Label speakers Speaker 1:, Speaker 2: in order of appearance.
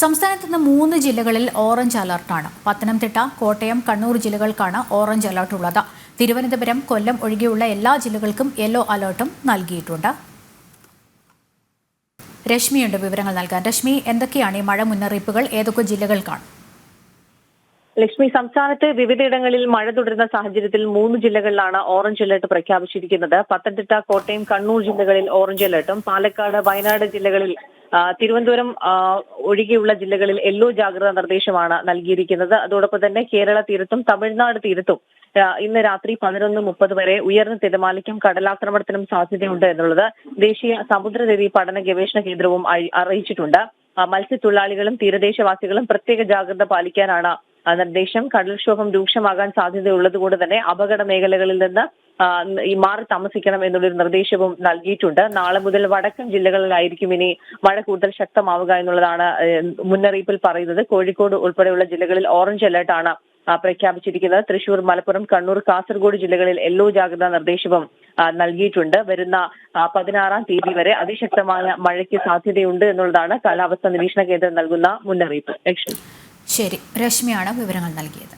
Speaker 1: സംസ്ഥാനത്ത് നിന്ന് 3 ജില്ലകളിൽ ഓറഞ്ച് അലർട്ടാണ്. പത്തനംതിട്ട, കോട്ടയം, കണ്ണൂർ ജില്ലകൾക്കാണ് ഓറഞ്ച് അലർട്ട് ഉള്ളത്. തിരുവനന്തപുരം, കൊല്ലം ഒഴികെയുള്ള എല്ലാ ജില്ലകൾക്കും യെല്ലോ അലർട്ടും നൽകിയിട്ടുണ്ട്. രശ്മിയുണ്ട് വിവരങ്ങൾ നൽകാൻ. രശ്മി, എന്തൊക്കെയാണ് ഈ മഴ മുന്നറിയിപ്പുകൾ? ഏതൊക്കെ ജില്ലകൾക്കാണ്?
Speaker 2: ലക്ഷ്മി, സംസ്ഥാനത്ത് വിവിധയിടങ്ങളിൽ മഴ തുടരുന്ന സാഹചര്യത്തിൽ 3 ജില്ലകളിലാണ് ഓറഞ്ച് അലർട്ട് പ്രഖ്യാപിച്ചിരിക്കുന്നത്. പത്തനംതിട്ട, കോട്ടയം, കണ്ണൂർ ജില്ലകളിൽ ഓറഞ്ച് അലർട്ടും, പാലക്കാട്, വയനാട് ജില്ലകളിൽ, തിരുവനന്തപുരം ഒഴികെയുള്ള ജില്ലകളിൽ യെല്ലോ ജാഗ്രതാ നിർദ്ദേശമാണ് നൽകിയിരിക്കുന്നത്. അതോടൊപ്പം തന്നെ കേരള തീരത്തും തമിഴ്നാട് തീരത്തും ഇന്ന് രാത്രി 11:30 വരെ ഉയർന്ന തിരമാലയ്ക്കും കടലാക്രമണത്തിനും സാധ്യതയുണ്ട് എന്നുള്ളത് ദേശീയ സമുദ്രനിധി പഠന ഗവേഷണ കേന്ദ്രവും അറിയിച്ചിട്ടുണ്ട്. മത്സ്യത്തൊഴിലാളികളും തീരദേശവാസികളും പ്രത്യേക ജാഗ്രത പാലിക്കാനാണ് നിർദ്ദേശം. കടൽക്ഷോഭം രൂക്ഷമാകാൻ സാധ്യതയുള്ളതുകൊണ്ട് തന്നെ അപകട മേഖലകളിൽ നിന്ന് മാറി താമസിക്കണം എന്നുള്ളൊരു നിർദ്ദേശവും നൽകിയിട്ടുണ്ട്. നാളെ മുതൽ വടക്കൻ ജില്ലകളിലായിരിക്കും ഇനി മഴ കൂടുതൽ ശക്തമാവുക എന്നുള്ളതാണ് മുന്നറിയിപ്പിൽ പറയുന്നത്. കോഴിക്കോട് ഉൾപ്പെടെയുള്ള ജില്ലകളിൽ ഓറഞ്ച് അലർട്ടാണ് പ്രഖ്യാപിച്ചിരിക്കുന്നത്. തൃശൂർ, മലപ്പുറം, കണ്ണൂർ, കാസർഗോഡ് ജില്ലകളിൽ യെല്ലോ ജാഗ്രതാ നിർദ്ദേശവും നൽകിയിട്ടുണ്ട്. വരുന്ന 16-ാം തീയതി വരെ അതിശക്തമായ മഴയ്ക്ക് സാധ്യതയുണ്ട് എന്നുള്ളതാണ് കാലാവസ്ഥാ നിരീക്ഷണ കേന്ദ്രം നൽകുന്ന മുന്നറിയിപ്പ്.
Speaker 1: ശരി, രശ്മിയാണ് വിവരങ്ങൾ നൽകിയത്.